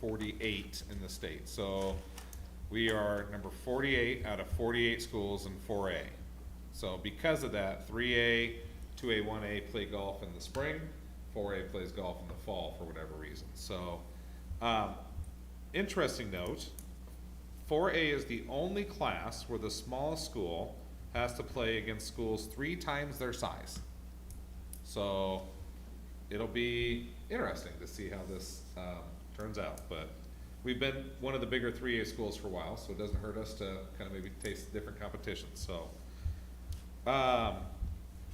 48 in the state. So we are number 48 out of 48 schools in 4A. So because of that, 3A, 2A, 1A play golf in the spring, 4A plays golf in the fall for whatever reason. So, interesting note, 4A is the only class where the smallest school has to play against schools 3 times their size. So it'll be interesting to see how this turns out. But we've been one of the bigger 3A schools for a while, so it doesn't hurt us to kind of maybe taste different competitions. So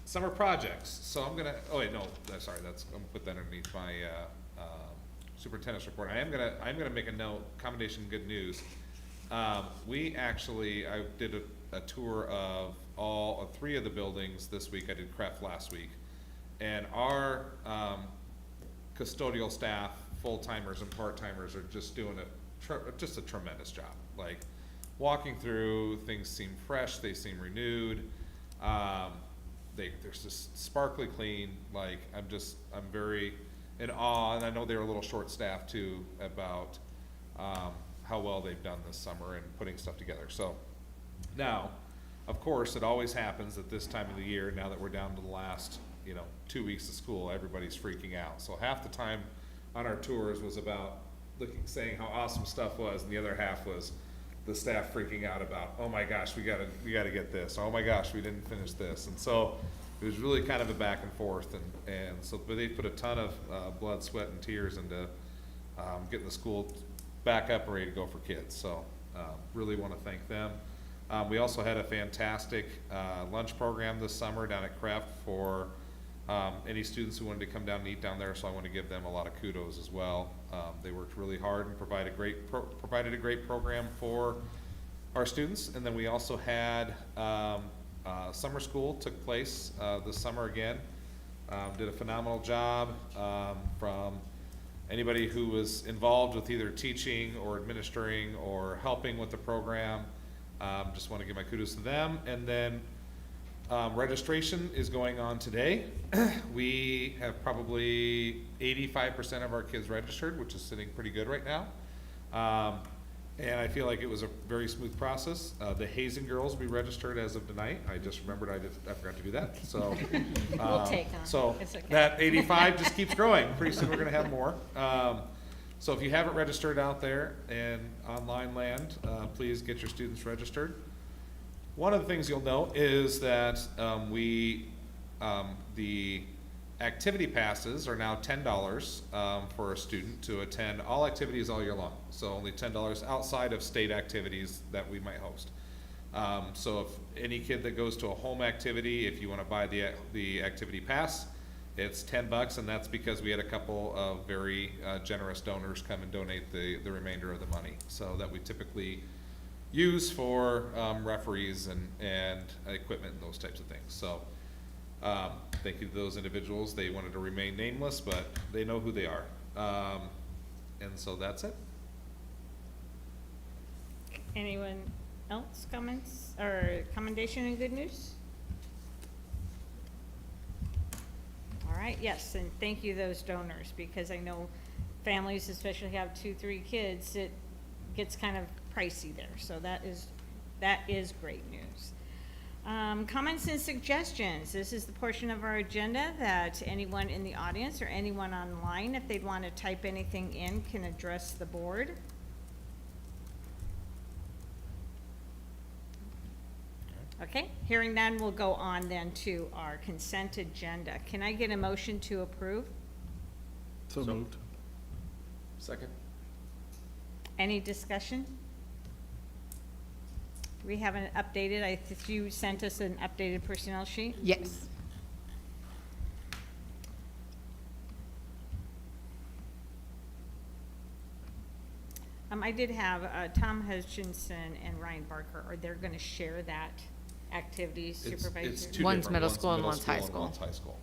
summer projects. So I'm gonna, oh wait, no, sorry, I'm gonna put that underneath my superintendent's report. I'm gonna make a note, commendation good news. I did a tour of all of 3 of the buildings this week. I did craft last week. And our custodial staff, full-timers and part-timers, are just doing just a tremendous job. Like, walking through, things seem fresh, they seem renewed. They're just sparkly clean. Like, I'm very in awe, and I know they were a little short-staffed too about how well they've done this summer and putting stuff together. So now, of course, it always happens at this time of the year, now that we're down to the last 2 weeks of school, everybody's freaking out. So half the time on our tours was about saying how awesome stuff was, and the other half was the staff freaking out about, oh my gosh, we gotta get this. Oh my gosh, we didn't finish this. And so it was really kind of a back and forth, and so, but they put a ton of blood, sweat, and tears into getting the school back up and ready to go for kids. So really want to thank them. We also had a fantastic lunch program this summer down at Craft for any students who wanted to come down and eat down there, so I want to give them a lot of kudos as well. They worked really hard and provided a great program for our students. And then we also had summer school took place this summer again. Did a phenomenal job from anybody who was involved with either teaching or administering or helping with the program. Just want to give my kudos to them. And then registration is going on today. We have probably 85% of our kids registered, which is sitting pretty good right now. And I feel like it was a very smooth process. The Hazen girls will be registered as of tonight. I just remembered I forgot to do that. So we'll take on. So it's okay. That 85 just keeps growing. Pretty soon we're going to have more. So if you haven't registered out there in online land, please get your students registered. One of the things you'll note is that the activity passes are now $10 for a student to attend all activities all year long. So only $10 outside of state activities that we might host. So if any kid that goes to a home activity, if you want to buy the activity pass, it's $10, and that's because we had a couple of very generous donors come and donate the remainder of the money. So that we typically use for referees and equipment and those types of things. So thank you to those individuals. They wanted to remain nameless, but they know who they are. And so that's it. Anyone else comments or commendation and good news? All right, yes, and thank you those donors, because I know families, especially have 2-3 kids, it gets kind of pricey there. So that is great news. Comments and suggestions. This is the portion of our agenda that anyone in the audience or anyone online, if they'd want to type anything in, can address the board. Okay, hearing none, we'll go on then to our consent agenda. Can I get a motion to approve? So moved. Second. Any discussion? We haven't updated, you sent us an updated personnel sheet? Yes. I did have Tom Hutchinson and Ryan Barker. Are they going to share that activity supervisor? It's two One's different. middle school and one's high and school. one's high school.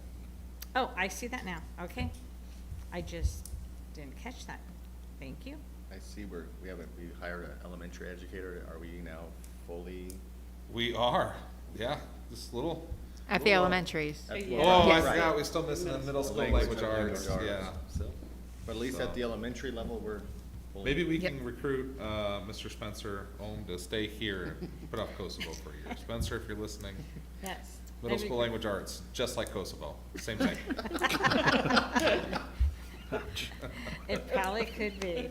Oh, I see that now. Okay. I just didn't catch that. Thank you. I see we hired an elementary educator. Are we now fully? We are, yeah, this little. At the elementaries. At- Yeah. Oh, I Yes. forgot, we're still missing the middle school language arts, yeah. So, but at least at the elementary level, we're Maybe we Yep. can recruit, Mr. Spencer Ohm to stay here and put off Kosovo for a year. Spencer, if you're listening, Yes. middle Maybe- school language arts, just like Kosovo, same thing. It probably could be.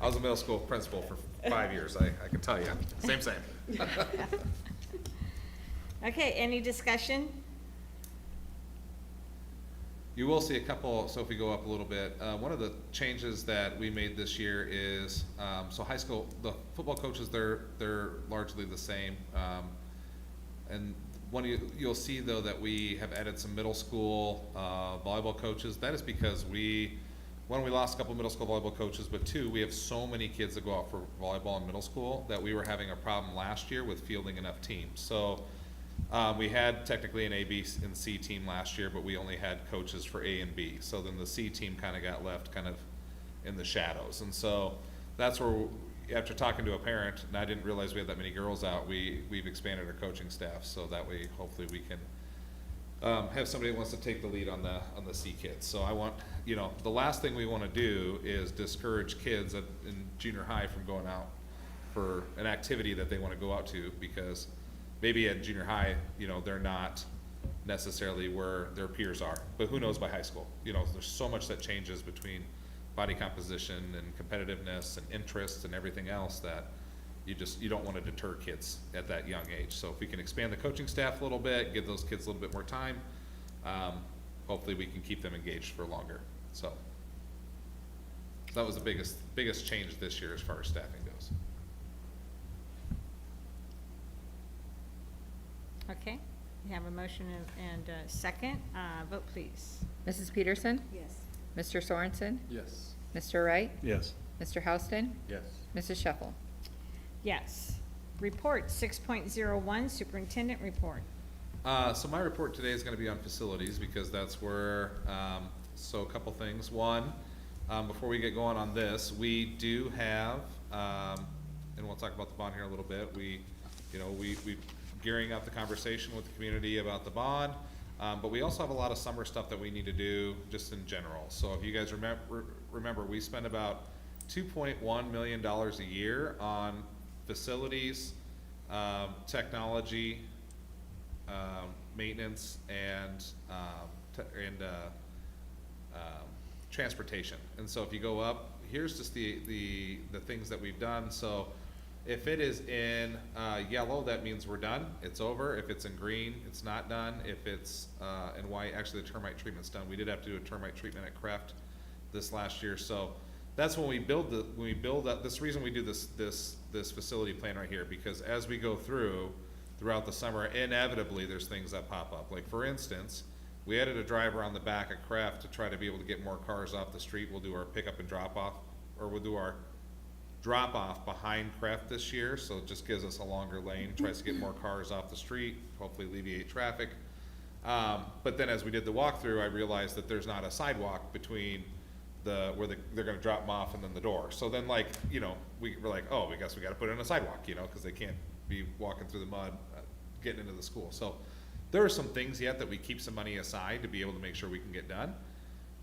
I was a middle school principal for 5 years, I can tell you, same. Okay, any discussion? You will see a couple, so if we go up a little bit, one of the changes that we made this year is, so high school, the football coaches, they're largely the same. And you'll see though that we have added some middle school, volleyball coaches. That is because one, we lost a couple middle school volleyball coaches, but two, we have so many kids that go out for volleyball in middle school that we were having a problem last year with fielding enough teams. So, we had technically an A, B, and C team last year, but we only had coaches for A and B. So then the C team kind of got left kind of in the shadows. And so that's where, after talking to a parent, and I didn't realize we had that many girls out, we've expanded our coaching staff. So that way, hopefully we can have somebody that wants to take the lead on the C kids. So I want, the last thing we want to do is discourage kids in junior high from going out for an activity that they want to go out to, because maybe at junior high, they're not necessarily where their peers are, but who knows by high school? There's so much that changes between body composition and competitiveness and interests and everything else that you don't want to deter kids at that young age. So if we can expand the coaching staff a little bit, give those kids a little bit more time, hopefully we can keep them engaged for longer. So that was the biggest change this year as far as staffing goes. Okay, we have a motion and a second. Vote please. Mrs. Peterson? Yes. Mr. Sorensen? Yes. Mr. Wright? Yes. Mr. Houston? Yes. Mrs. Shuffle? Yes. Report 6.01, Superintendent Report. So my report today is gonna be on facilities, because that's where, so a couple things. One, before we get going on this, we do have, and we'll talk about the bond here in a little bit, we gearing up the conversation with the community about the bond, but we also have a lot of summer stuff that we need to do just in general. So if you guys remember, we spend about $2.1 million a year on facilities, technology, maintenance, and transportation. And so if you go up, here's just the things that we've done. So if it is in yellow, that means we're done, it's over. If it's in green, it's not done. If it's in white, actually the termite treatment's done. We did have to do a termite treatment at Creft this last year. So that's when we build that. This reason we do this facility plan right here, because as we go throughout the summer, inevitably there's things that pop up. Like for instance, we added a driver on the back at Creft to try to be able to get more cars off the street. We'll do our pickup and drop off, or we'll do our drop off behind Creft this year, so it just gives us a longer lane, tries to get more cars off the street, hopefully alleviate traffic. But then as we did the walkthrough, I realized that there's not a sidewalk between where they're gonna drop them off and then the door. So then we were like, oh, I guess we gotta put in a sidewalk, cause they can't be walking through the mud, getting into the school. So there are some things yet that we keep some money aside to be able to make sure we can get done.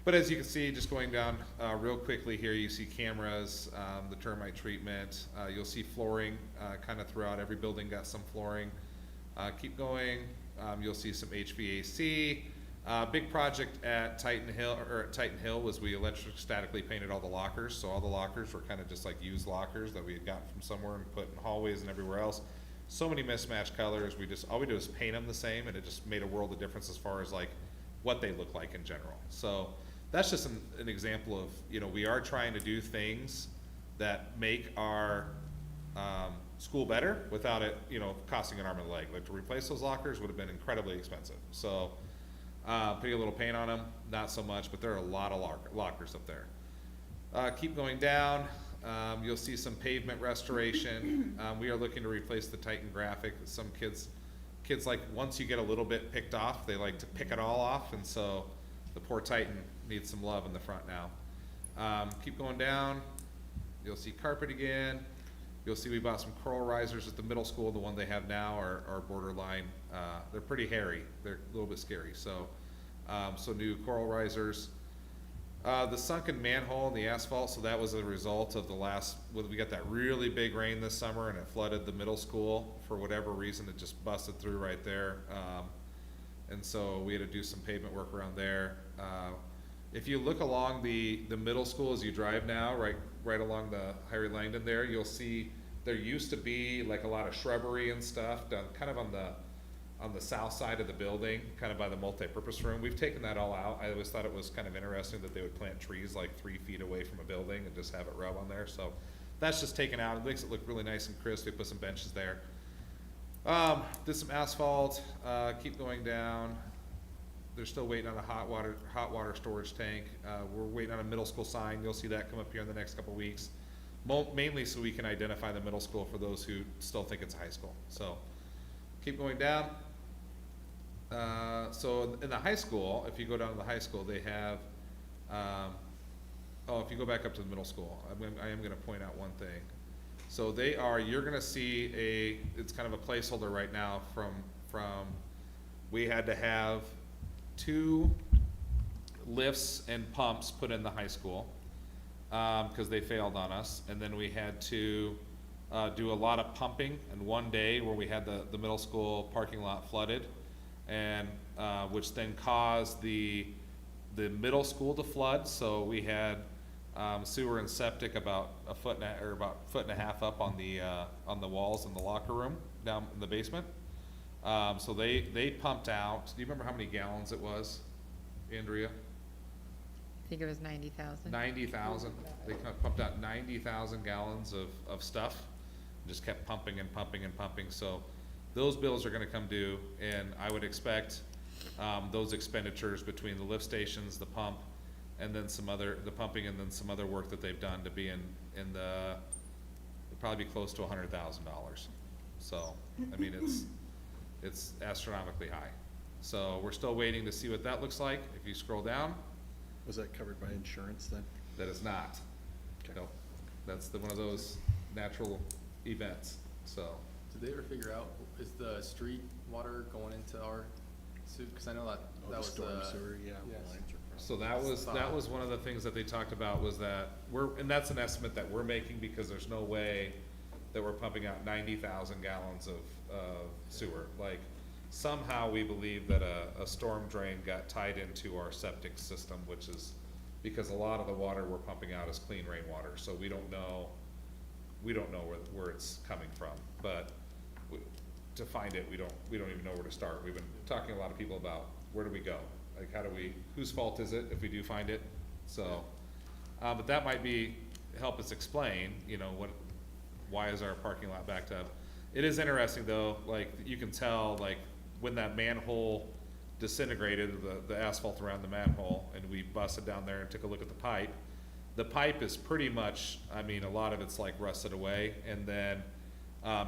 But as you can see, just going down real quickly here, you see cameras, the termite treatment, you'll see flooring kind of throughout. Every building got some flooring. Keep going, you'll see some HVAC. Big project at Titan Hill was we electrostatically painted all the lockers. So all the lockers were kind of just like used lockers that we had gotten from somewhere and put in hallways and everywhere else. So many mismatched colors. All we do is paint them the same, and it just made a world of difference as far as like what they look like in general. So that's just an example of, we are trying to do things that make our school better without it, costing an arm and a leg. Like to replace those lockers would have been incredibly expensive. So putting a little paint on them, not so much, but there are a lot of lockers up there. Keep going down, you'll see some pavement restoration. We are looking to replace the Titan graphic. Some kids like, once you get a little bit picked off, they like to pick it all off, and so the poor Titan needs some love in the front now. Keep going down, you'll see carpet again. You'll see we bought some coral risers at the middle school. The one they have now are borderline, they're pretty hairy, they're a little bit scary. So new coral risers. The sunken manhole in the asphalt, so that was a result of the last, we got that really big rain this summer and it flooded the middle school. For whatever reason, it just busted through right there. And so we had to do some pavement work around there. If you look along the middle school as you drive now, right along the Harry Langdon there, you'll see there used to be like a lot of shrubbery and stuff down kind of on the south side of the building, kind of by the multi-purpose room. We've taken that all out. I always thought it was kind of interesting that they would plant trees like 3 feet away from a building and just have it rub on there. So that's just taken out. It makes it look really nice and crisp. We put some benches there. Did some asphalt, keep going down. They're still waiting on a hot water storage tank. We're waiting on a middle school sign. You'll see that come up here in the next couple weeks. Mainly so we can identify the middle school for those who still think it's high school. So keep going down. So in the high school, if you go down to the high school, they have, if you go back up to the middle school, I am gonna point out one thing. So you're gonna see it's kind of a placeholder right now from, we had to have 2 lifts and pumps put in the high school, cause they failed on us. And then we had to, do a lot of pumping in one day where we had the middle school parking lot flooded. And, which then caused the middle school to flood, so we had, sewer and septic about a foot and a half up on the walls in the locker room down in the basement. So they pumped out, do you remember how many gallons it was, Andrea? I think it was 90,000. 90,000, they pumped out 90,000 gallons of stuff, just kept pumping and pumping and pumping, so those bills are gonna come due, and I would expect, those expenditures between the lift stations, the pump, and then the pumping, and then some other work that they've done to be in it'll probably be close to $100,000. So, I mean, it's astronomically high. So we're still waiting to see what that looks like. If you scroll down, Was that covered by insurance then? that is not. Okay. No, that's one of those natural events, so. Did they ever figure out, is the street water going into our soup? Cause I know that Oh, was the storm sewer, yeah, yes. the lines are crossed. So that was one of the things that they talked about, was that and that's an estimate that we're making, because there's no way that we're pumping out 90,000 gallons of sewer. Like, somehow we believe that a storm drain got tied into our septic system, which is, because a lot of the water we're pumping out is clean rainwater, so we don't know where it's coming from. But to find it, we don't even know where to start. We've been talking to a lot of people about, where do we go? Like, whose fault is it if we do find it? So, but that might help us explain, why is our parking lot backed up? It is interesting though, like, you can tell, like, when that manhole disintegrated, the asphalt around the manhole, and we busted down there and took a look at the pipe is pretty much, a lot of it's like rusted away, and then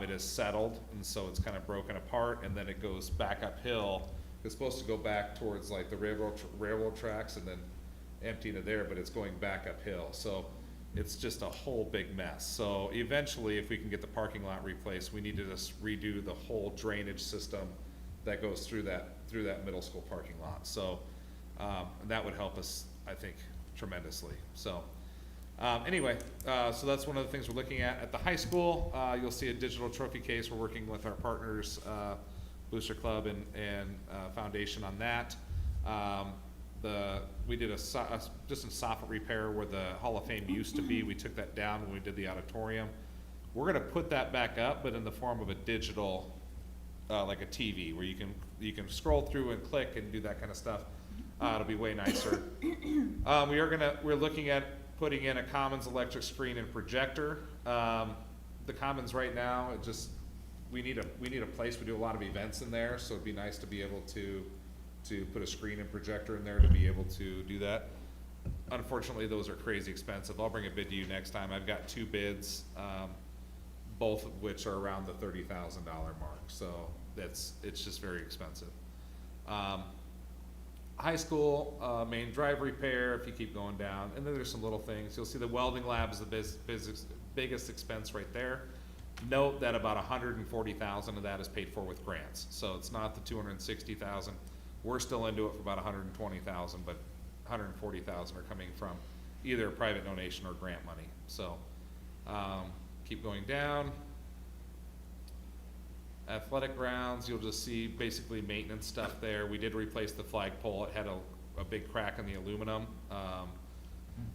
it is settled, and so it's kind of broken apart, and then it goes back uphill. It's supposed to go back towards like the railroad tracks and then empty into there, but it's going back uphill. So it's just a whole big mess. So eventually, if we can get the parking lot replaced, we need to just redo the whole drainage system that goes through that middle school parking lot. So that would help us, I think, tremendously. So anyway, so that's one of the things we're looking at. At the high school, you'll see a digital trophy case. We're working with our partners, Booster Club and Foundation on that. We did just a soffit repair where the Hall of Fame used to be. We took that down when we did the auditorium. We're gonna put that back up, but in the form of a digital, like a TV, where you can scroll through and click and do that kind of stuff. It'll be way nicer. We're looking at putting in a Commons electric screen and projector. The Commons right now, we need a place. We do a lot of events in there, so it'd be nice to be able to put a screen and projector in there to be able to do that. Unfortunately, those are crazy expensive. I'll bring a bid to you next time. I've got 2 bids, both of which are around the $30,000 mark. So it's just very expensive. High school, main drive repair, if you keep going down, and then there's some little things. You'll see the welding lab is the biggest expense right there. Note that about 140,000 of that is paid for with grants, so it's not the 260,000. We're still into it for about 120,000, but 140,000 are coming from either private donation or grant money. So, keep going down. Athletic grounds, you'll just see basically maintenance stuff there. We did replace the flagpole. It had a big crack in the aluminum.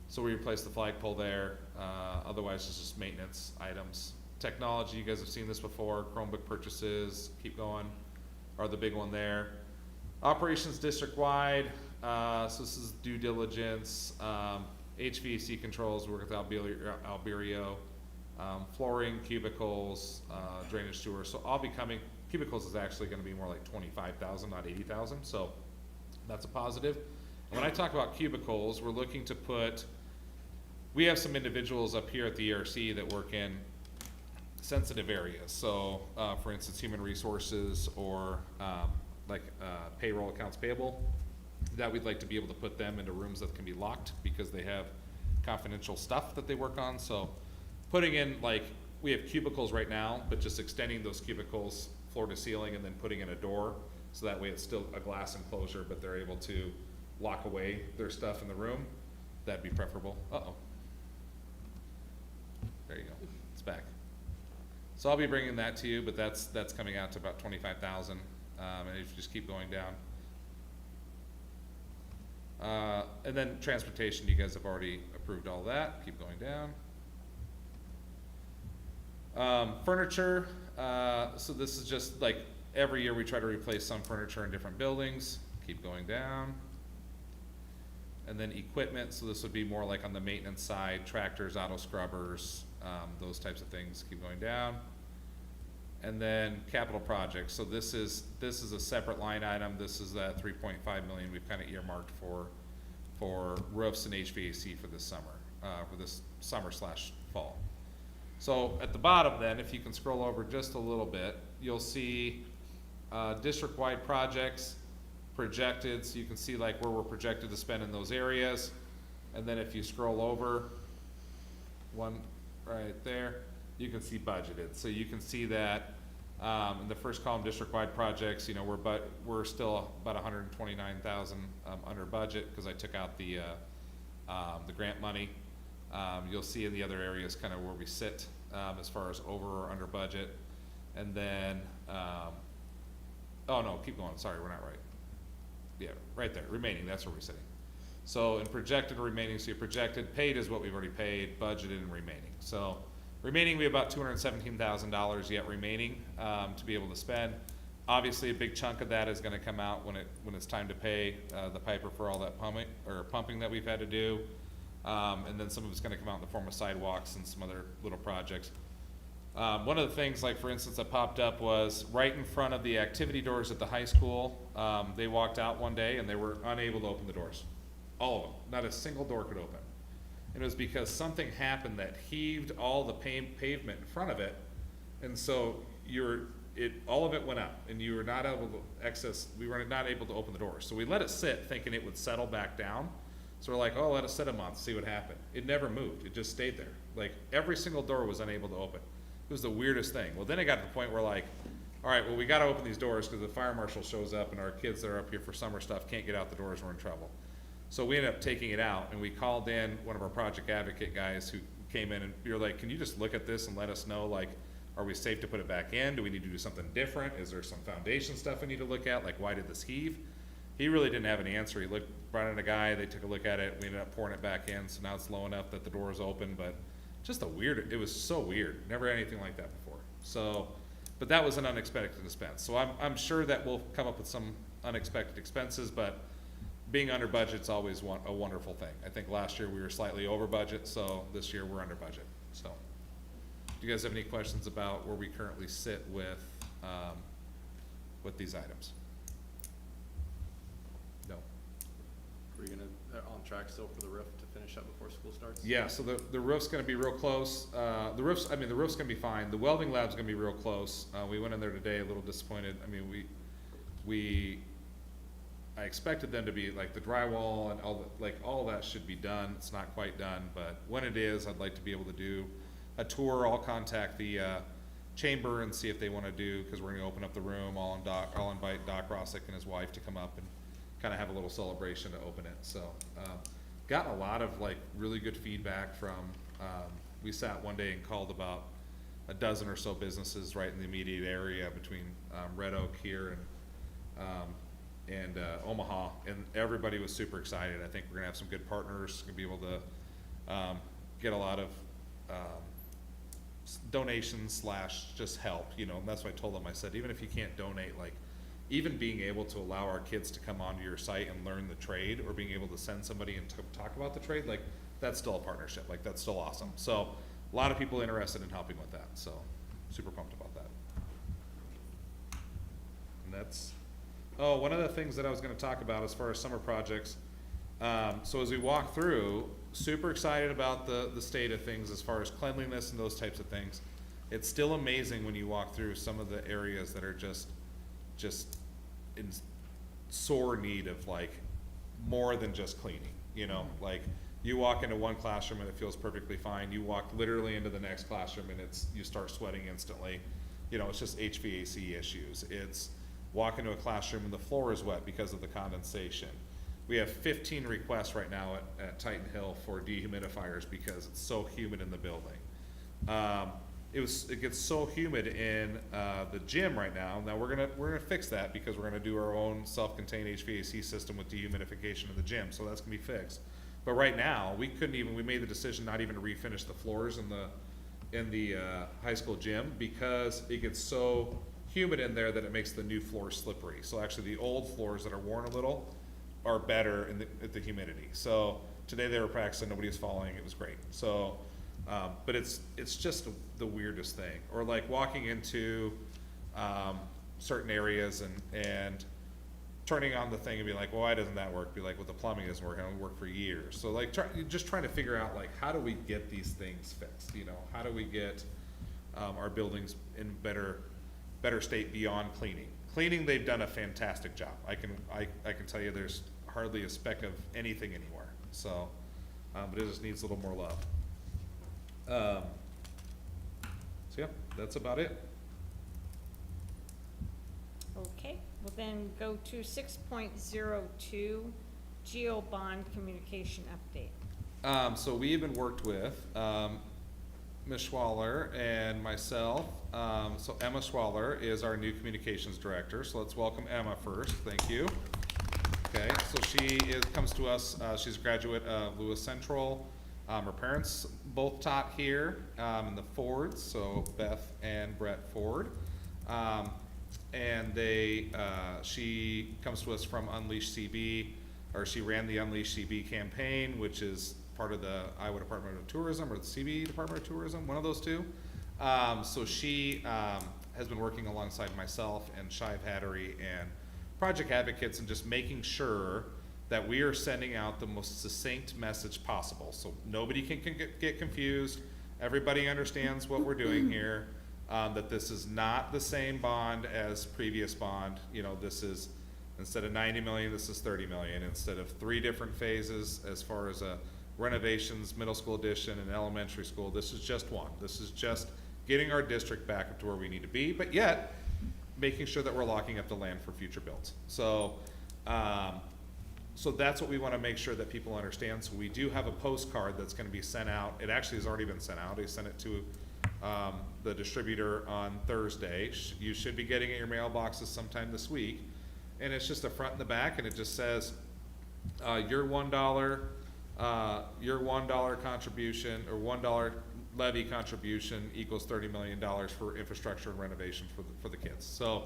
So we replaced the flagpole there. Otherwise, it's just maintenance items. Technology, you guys have seen this before. Chromebook purchases, keep going, are the big one there. Operations district-wide, so this is due diligence. HVAC controls, work with Alberio. Flooring, cubicles, drainage sewer. So I'll be coming, cubicles is actually gonna be more like 25,000, not 80,000, so that's a positive. And when I talk about cubicles, we're looking to we have some individuals up here at the ERC that work in sensitive areas. So, for instance, human resources or, payroll, accounts payable, that we'd like to be able to put them into rooms that can be locked because they have confidential stuff that they work on. So putting in, we have cubicles right now, but just extending those cubicles floor to ceiling and then putting in a door, so that way it's still a glass enclosure, but they're able to lock away their stuff in the room. That'd be preferable. Uh-oh. There you go, it's back. So I'll be bringing that to you, but that's coming out to about 25,000, and if you just keep going down. And then transportation, you guys have already approved all that, keep going down. Furniture, so this is just every year we try to replace some furniture in different buildings, keep going down. And then equipment, so this would be more like on the maintenance side, tractors, auto scrubbers, those types of things, keep going down. And then capital projects, so this is a separate line item. This is that 3.5 million we've kind of earmarked for roofs and HVAC for this summer/fall. So at the bottom then, if you can scroll over just a little bit, you'll see district-wide projects projected, so you can see where we're projected to spend in those areas. And then if you scroll over one right there, you can see budgeted. So you can see that in the first column, district-wide projects, we're still about 129,000 under budget because I took out the grant money. You'll see in the other areas kind of where we sit as far as over or under budget. And then, oh no, keep going, sorry, we're not right. Yeah, right there, remaining, that's where we're sitting. So in projected or remaining, so your projected, paid is what we've already paid, budgeted and remaining. So remaining, we have about $217,000 yet remaining to be able to spend. Obviously, a big chunk of that is gonna come out when it's time to pay the piper for all that pumping that we've had to do. And then some of it's gonna come out in the form of sidewalks and some other little projects. One of the things, for instance, that popped up was right in front of the activity doors at the high school. They walked out one day and they were unable to open the doors. All of them, not a single door could open. And it was because something happened that heaved all the pavement in front of it. And so all of it went up and you were not able to we were not able to open the doors. So we let it sit thinking it would settle back down. So we're like, oh, let it sit a month, see what happened. It never moved, it just stayed there. Every single door was unable to open. It was the weirdest thing. Well, then it got to the point where all right, well, we gotta open these doors because the fire marshal shows up and our kids that are up here for summer stuff can't get out the doors, we're in trouble. So we ended up taking it out and we called in one of our project advocate guys who came in and we were like, can you just look at this and let us know, are we safe to put it back in? Do we need to do something different? Is there some foundation stuff we need to look at? Why did this heave? He really didn't have an answer. He brought in a guy, they took a look at it, we ended up pouring it back in, so now it's low enough that the door is open, but just it was so weird. Never had anything like that before. So, but that was an unexpected expense. So I'm sure that we'll come up with some unexpected expenses, but being under budget's always a wonderful thing. I think last year we were slightly over budget, so this year we're under budget. So, do you guys have any questions about where we currently sit with these items? No. Are we on track still for the roof to finish up before school starts? Yeah, so the roof's gonna be real close. The roof's gonna be fine. The welding lab's gonna be real close. We went in there today a little disappointed. I mean, I expected them to be the drywall and all that should be done. It's not quite done, but when it is, I'd like to be able to do a tour. I'll contact the chamber and see if they wanna do, cause we're gonna open up the room. I'll invite Doc Rossick and his wife to come up and kind of have a little celebration to open it. So, gotten a lot of like really good feedback from, we sat one day and called about a dozen or so businesses right in the immediate area between, Red Oak here and Omaha, and everybody was super excited. I think we're gonna have some good partners, gonna be able to, get a lot of, donations slash just help, you know, and that's what I told them. I said, even if you can't donate, like, even being able to allow our kids to come onto your site and learn the trade, or being able to send somebody and talk about the trade, like, that's still a partnership, like, that's still awesome. So, a lot of people interested in helping with that, so, super pumped about that. And that's, oh, one of the things that I was gonna talk about as far as summer projects, so as we walk through, super excited about the state of things as far as cleanliness and those types of things. It's still amazing when you walk through some of the areas that are just in sore need of like more than just cleaning, you know, like you walk into one classroom and it feels perfectly fine. You walk literally into the next classroom and you start sweating instantly. You know, it's just HVAC issues. It's walk into a classroom and the floor is wet because of the condensation. We have 15 requests right now at Titan Hill for dehumidifiers because it's so humid in the building. It gets so humid in the gym right now. Now we're gonna fix that because we're gonna do our own self-contained HVAC system with dehumidification in the gym. So that's gonna be fixed. But right now we made the decision not even to refinish the floors in the high school gym because it gets so humid in there that it makes the new floors slippery. So actually the old floors that are worn a little are better at the humidity. So today they were practicing, nobody was falling, it was great. So, but it's just the weirdest thing. Or like walking into certain areas and turning on the thing and be like, well, why doesn't that work? Be like, well, the plumbing isn't working, it worked for years. So like, just trying to figure out like, how do we get these things fixed? You know, how do we get our buildings in better state beyond cleaning? Cleaning, they've done a fantastic job. I can tell you there's hardly a speck of anything anywhere. So, but it just needs a little more love. So yeah, that's about it. Okay, we'll then go to 6.02, Geo Bond Communication Update. So we even worked with, Ms. Schwaller and myself. So Emma Schwaller is our new communications director. So let's welcome Emma first. Thank you. Okay, so she comes to us, she's a graduate of Lewis Central. Her parents both taught here in the Fords, so Beth and Brett Ford. And she comes to us from Unleash CB, or she ran the Unleash CB campaign, which is part of the Iowa Department of Tourism or the CB Department of Tourism, one of those two. So she has been working alongside myself and Shive Hattery and Project Advocates and just making sure that we are sending out the most succinct message possible. So nobody can get confused. Everybody understands what we're doing here, that this is not the same bond as previous bond. You know, this is, instead of 90 million, this is 30 million. Instead of 3 different phases as far as renovations, middle school addition, and elementary school, this is just one. This is just getting our district back up to where we need to be, but yet making sure that we're locking up the land for future builds. So, so that's what we want to make sure that people understand. So we do have a postcard that's going to be sent out. It actually has already been sent out. I sent it to the distributor on Thursday. You should be getting it in your mailboxes sometime this week. And it's just a front and the back, and it just says, your $1 contribution or $1 levy contribution equals $30 million for infrastructure and renovation for the kids. So,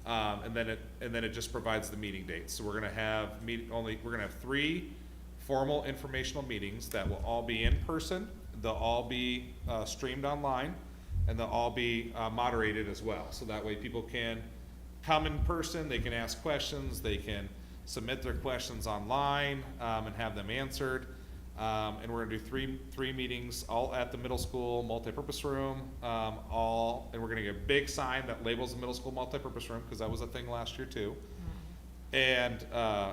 and then it just provides the meeting dates. So we're gonna have 3 formal informational meetings that will all be in person. They'll all be streamed online, and they'll all be moderated as well. So that way people can come in person, they can ask questions, they can submit their questions online and have them answered. And we're gonna do three meetings, all at the middle school multipurpose room, and we're gonna get a big sign that labels the middle school multipurpose room, because that was a thing last year too. And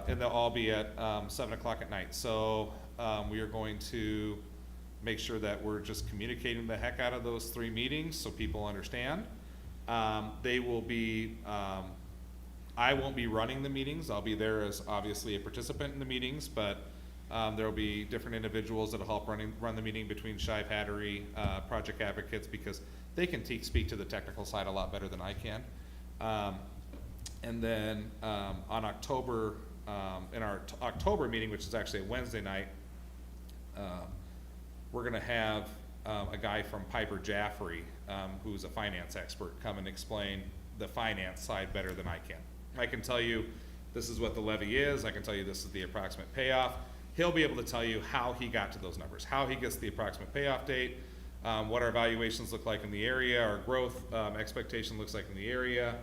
they'll all be at 7 o'clock at night. So we are going to make sure that we're just communicating the heck out of those 3 meetings so people understand. They will be I won't be running the meetings, I'll be there as obviously a participant in the meetings, but there'll be different individuals that'll help run the meeting between Shive Hattery, project advocates, because they can speak to the technical side a lot better than I can. And then on October, in our October meeting, which is actually a Wednesday night, we're gonna have a guy from Piper Jaffray, who's a finance expert, come and explain the finance side better than I can. I can tell you this is what the levy is, I can tell you this is the approximate payoff. He'll be able to tell you how he got to those numbers, how he gets the approximate payoff date, what our valuations look like in the area, our growth expectation looks like in the area,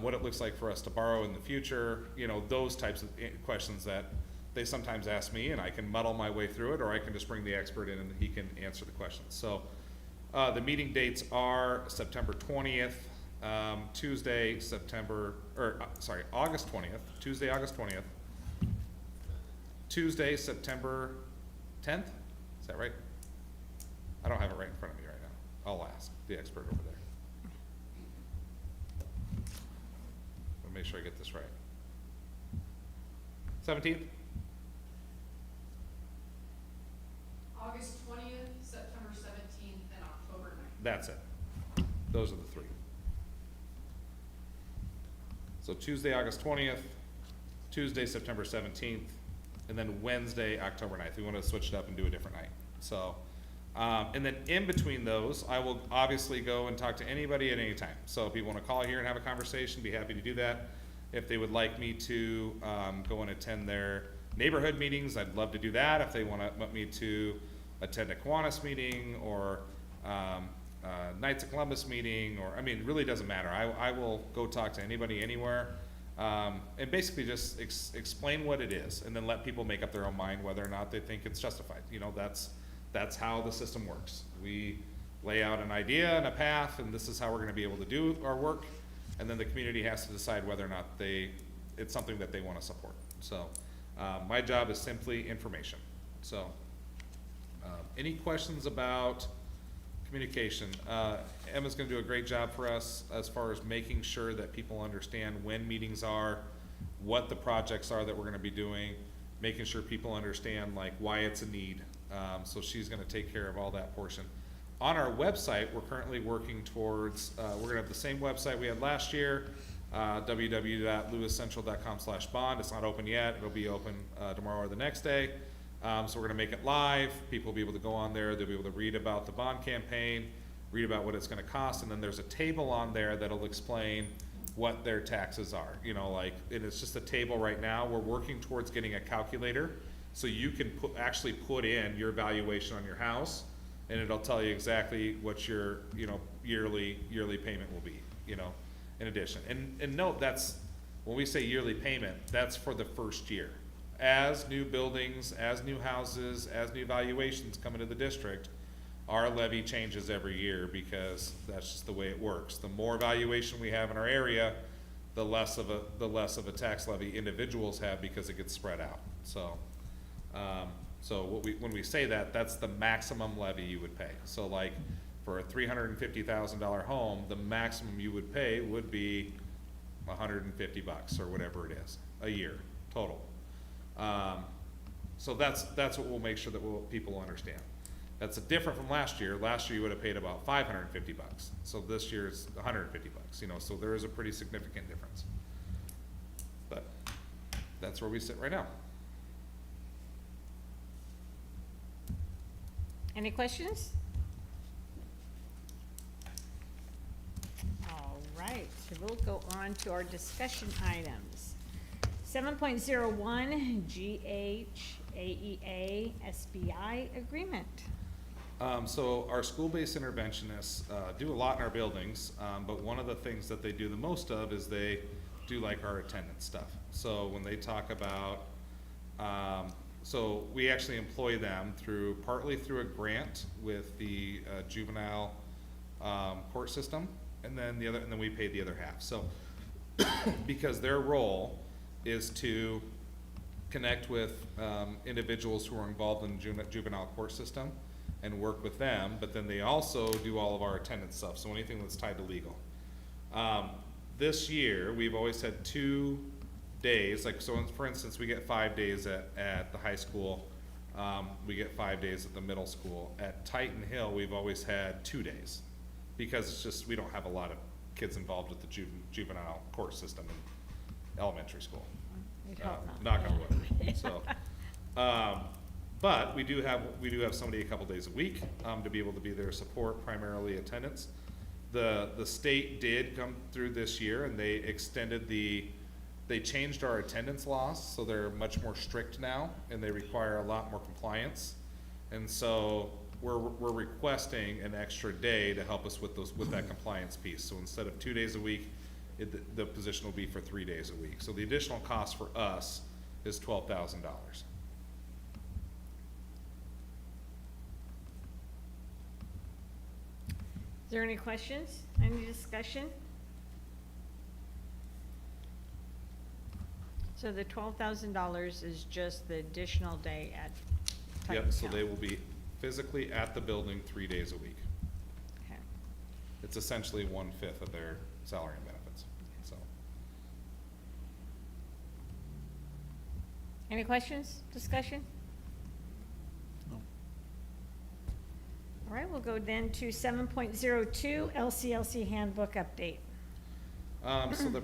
what it looks like for us to borrow in the future, you know, those types of questions that they sometimes ask me, and I can muddle my way through it, or I can just bring the expert in and he can answer the questions. So the meeting dates are September 20th, Tuesday, August 20th, Tuesday, August 20th, Tuesday, September 10th, is that right? I don't have it right in front of me right now. I'll ask the expert over there. I'll make sure I get this right. 17th? August 20th, September 17th, and October 9th. That's it. Those are the three. So Tuesday, August 20th, Tuesday, September 17th, and then Wednesday, October 9th. We want to switch it up and do a different night. So, and then in between those, I will obviously go and talk to anybody at any time. So if you want to call here and have a conversation, be happy to do that. If they would like me to go and attend their neighborhood meetings, I'd love to do that. If they want me to attend a Kiwanis meeting or Knights of Columbus meeting, or, I mean, it really doesn't matter. I will go talk to anybody, anywhere, and basically just explain what it is, and then let people make up their own mind whether or not they think it's justified. You know, that's how the system works. We lay out an idea and a path, and this is how we're gonna be able to do our work, and then the community has to decide whether or not it's something that they wanna support. So, my job is simply information. So, any questions about communication? Emma's gonna do a great job for us as far as making sure that people understand when meetings are, what the projects are that we're gonna be doing, making sure people understand like why it's a need. So she's gonna take care of all that portion. On our website, we're currently working towards, we're gonna have the same website we had last year, www.lewiscentral.com/bond. It's not open yet. It'll be open tomorrow or the next day. So we're gonna make it live. People will be able to go on there. They'll be able to read about the bond campaign, read about what it's gonna cost, and then there's a table on there that'll explain what their taxes are. You know, like, and it's just a table right now. We're working towards getting a calculator, so you can actually put in your valuation on your house, and it'll tell you exactly what your, you know, yearly payment will be, you know, in addition. And note, when we say yearly payment, that's for the first year. As new buildings, as new houses, as new valuations come into the district, our levy changes every year because that's just the way it works. The more valuation we have in our area, the less of a tax levy individuals have because it gets spread out. So, when we say that, that's the maximum levy you would pay. So like for a $350,000 home, the maximum you would pay would be $150 or whatever it is a year total. So that's what we'll make sure that people understand. That's different from last year. Last year you would have paid about $550. So this year it's $150, you know, so there is a pretty significant difference. But that's where we sit right now. Any questions? All right, so we'll go on to our discussion items. 7.01 GHAEA SBI agreement. So our school-based interventionists do a lot in our buildings, but one of the things that they do the most of is they do like our attendance stuff. So when they talk about, so we actually employ them partly through a grant with the juvenile court system, and then we pay the other half. So because their role is to connect with individuals who are involved in the juvenile court system and work with them, but then they also do all of our attendance stuff, so anything that's tied to legal. this year, we've always had 2 days, like, so for instance, we get 5 days at the high school. We get 5 days at the middle school. At Titan Hill, we've always had 2 days, because it's just, we don't have a lot of kids involved with the juvenile court system in elementary school. We'd hope not. Knock on Yeah. wood, so. But we do have somebody a couple days a week, to be able to be their support, primarily attendance. The state did come through this year, and they they changed our attendance laws, so they're much more strict now, and they require a lot more compliance. And so we're requesting an extra day to help us with that compliance piece. So instead of 2 days a week, the position will be for 3 days a week. So the additional cost for us is $12,000. Is there any questions, any discussion? So the $12,000 is just the additional day at Titan Yep, so Hill. they will be physically at the building 3 days a week. Okay. It's essentially 1/5 of their salary and benefits, so. Any questions, discussion? No. All right, we'll go then to 7.02, LCLC handbook update. So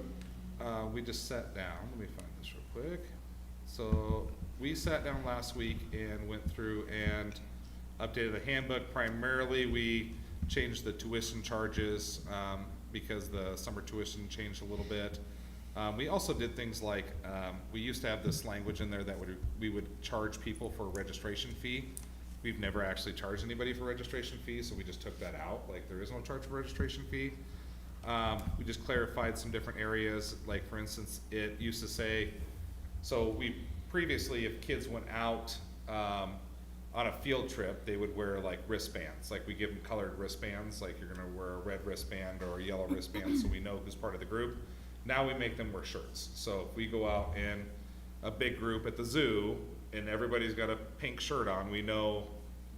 we just sat down, let me find this real quick. So we sat down last week and went through and updated the handbook. Primarily, we changed the tuition charges, because the summer tuition changed a little bit. We also did things like, we used to have this language in there that we would charge people for a registration fee. We've never actually charged anybody for registration fees, so we just took that out, like there is no charge for registration fee. We just clarified some different areas, like for instance, it used to say, so we previously, if kids went out on a field trip, they would wear like wristbands, like we give them colored wristbands, like you're gonna wear a red wristband or a yellow wristband so we know who's part of the group. Now we make them wear shirts. So if we go out in a big group at the zoo and everybody's got a pink shirt on, we know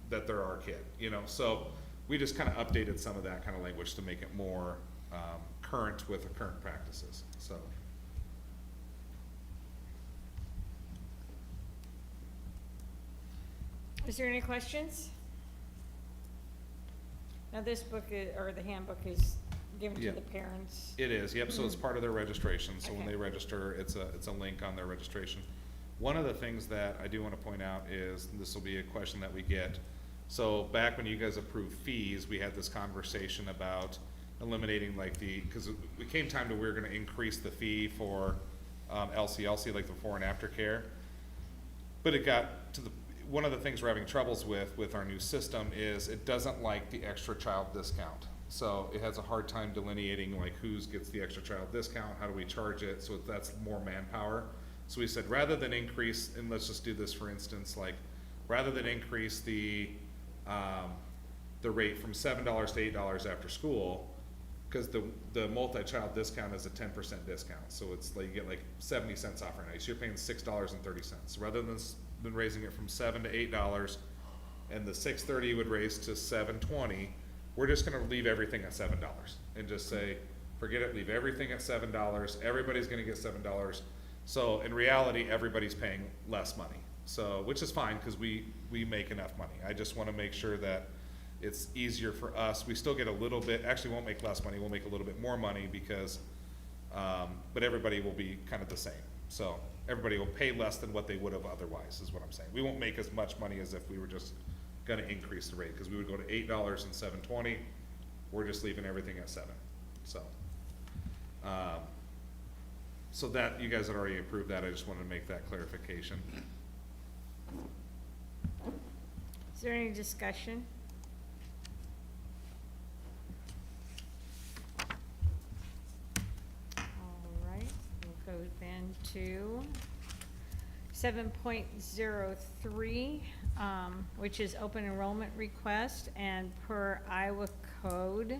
that they're our kid, you know? So we just kind of updated some of that kind of language to make it more current with the current practices, so. Is there any questions? Now this book or the handbook is given to Yeah. the parents. It is, yep, so it's part of their registration, so when Okay. they register, it's a link on their registration. One of the things that I do wanna point out is, and this will be a question that we get, so back when you guys approved fees, we had this conversation about eliminating like cause it came time to we were gonna increase the fee for, LCLC, like the before and after care. But it got to one of the things we're having troubles with our new system is it doesn't like the extra child discount. So it has a hard time delineating like who gets the extra child discount, how do we charge it, so that's more manpower. So we said rather than increase, and let's just do this for instance, like rather than increase the rate from $7 to $8 after school, because the multi-child discount is a 10% discount, so it's like you get like 70 cents off right now, so you're paying $6.30. Rather than raising it from $7 to $8, and the 630 would raise to $7.20, we're just gonna leave everything at $7 and just say, forget it, leave everything at $7, everybody's gonna get $7. So in reality, everybody's paying less money, so, which is fine, cause we make enough money. I just wanna make sure that it's easier for us. We still get a little bit, actually won't make less money, we'll make a little bit more money because, but everybody will be kind of the same. So everybody will pay less than what they would have otherwise, is what I'm saying. We won't make as much money as if we were just gonna increase the rate, because we would go to $8 and $7.20. We're just leaving everything at $7, so. So that, you guys had already approved that, I just wanted to make that clarification. Is there any discussion? All right, we'll go then to 7.03, which is open enrollment request, and per Iowa Code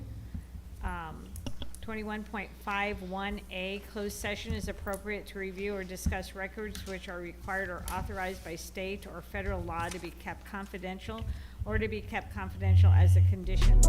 21.51A, closed session is appropriate to review or discuss records which are required or authorized by state or federal law to be kept confidential or to be kept confidential as a condition.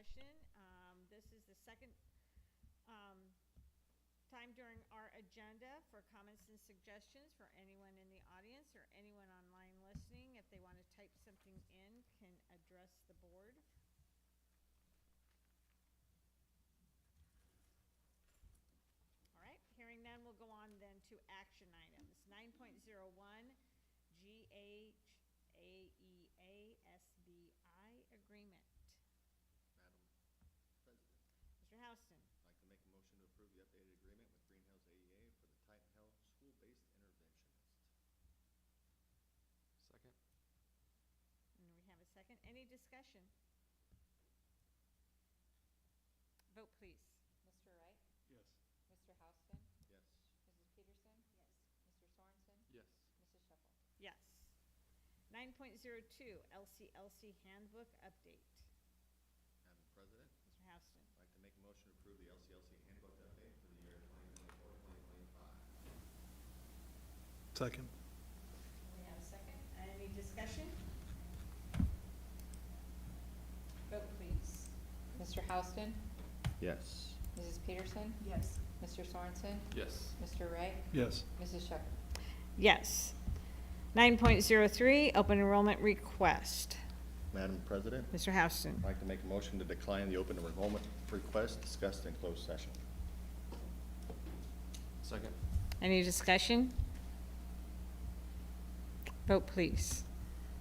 discussion. This is the second time during our agenda for comments and suggestions for anyone in the audience or anyone online listening. If they want to type something in, can address the board. All right, hearing none, we'll go on then to action items. 9.01, GHAEA SBI agreement. Madam President, Mr. Houston. I'd like to make a motion to approve the updated agreement with Greenhouse AEA for the Titan Health School-Based Interventionist. Second? And we have a second. Any discussion? Vote, please. Mr. Wright? Yes. Mr. Houston? Yes. Mrs. Peterson? Yes. Mr. Sorensen? Yes. Mrs. Shepherd? Yes. 9.02, LCLC handbook update. Madam President, Mr. Houston. I'd like to make a motion to approve the LCLC handbook update for the year 2024-2025. Second. We have a second. Any discussion? Vote, please. Mr. Houston? Yes. Mrs. Peterson? Yes. Mr. Sorensen? Yes. Mr. Wright? Yes. Mrs. Shepherd? Yes. 9.03, open enrollment request. Madam President, Mr. Houston. I'd like to make a motion to decline the open enrollment request discussed in closed session. Second? Any discussion? Vote, please.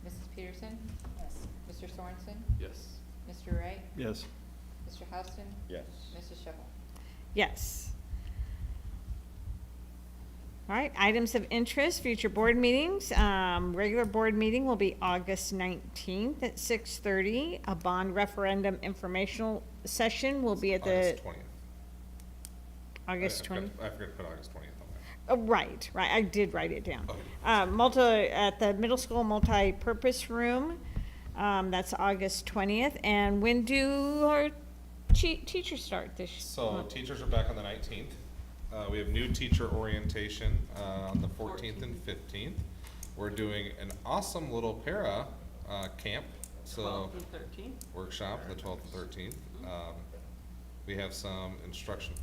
Mrs. Peterson? Yes. Mr. Sorensen? Yes. Mr. Wright? Yes. Mr. Houston? Yes. Mrs. Shepherd? Yes. All right, items of interest, future board meetings. Regular board meeting will be August 19th at 6:30. A bond referendum informational session will be at the August 20th. August 20th. I forgot to put August 20th on there. Oh, right, I did write it down. Okay. At the middle school multi-purpose room, that's August 20th. And when do our teachers start this So month? teachers are back on the 19th. We have new teacher orientation on the 14th and 15th. We're doing an awesome little para camp, so workshop, the 12th and 13th. We have some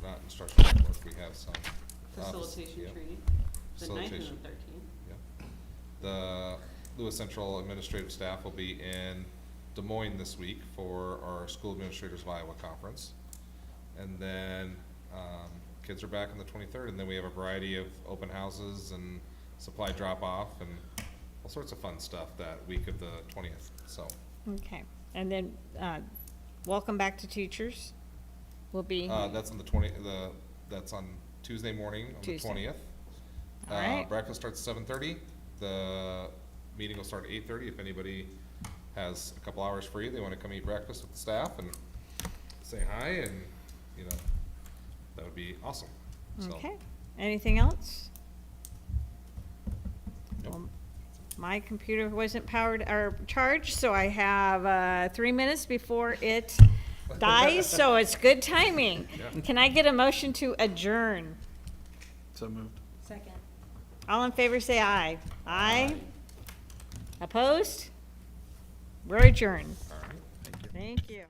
not instructional work, we have some Facilitation yep. training, the 9th and Facilitation. the 13th. Yep. The Lewis Central administrative staff will be in Des Moines this week for our School Administrators of Iowa Conference. And then, kids are back on the 23rd, and then we have a variety of open houses and supply drop-off and all sorts of fun stuff that week of the 20th, so. Okay, and then, welcome back to teachers will be, That's on that's on Tuesday morning on the Tuesday. 20th. All right. Breakfast starts at 7:30. The meeting will start at 8:30. If anybody has a couple hours free, they want to come eat breakfast with the staff and say hi, and, you know, that would be awesome. So, okay. Anything else? Nope. Well, my computer wasn't powered or charged, so I have 3 minutes before it dies, so it's good timing. Yeah. Can I get a motion to adjourn? So moved. Second. All in favor, say aye. Aye. Opposed? We're adjourned. all right. Thank you.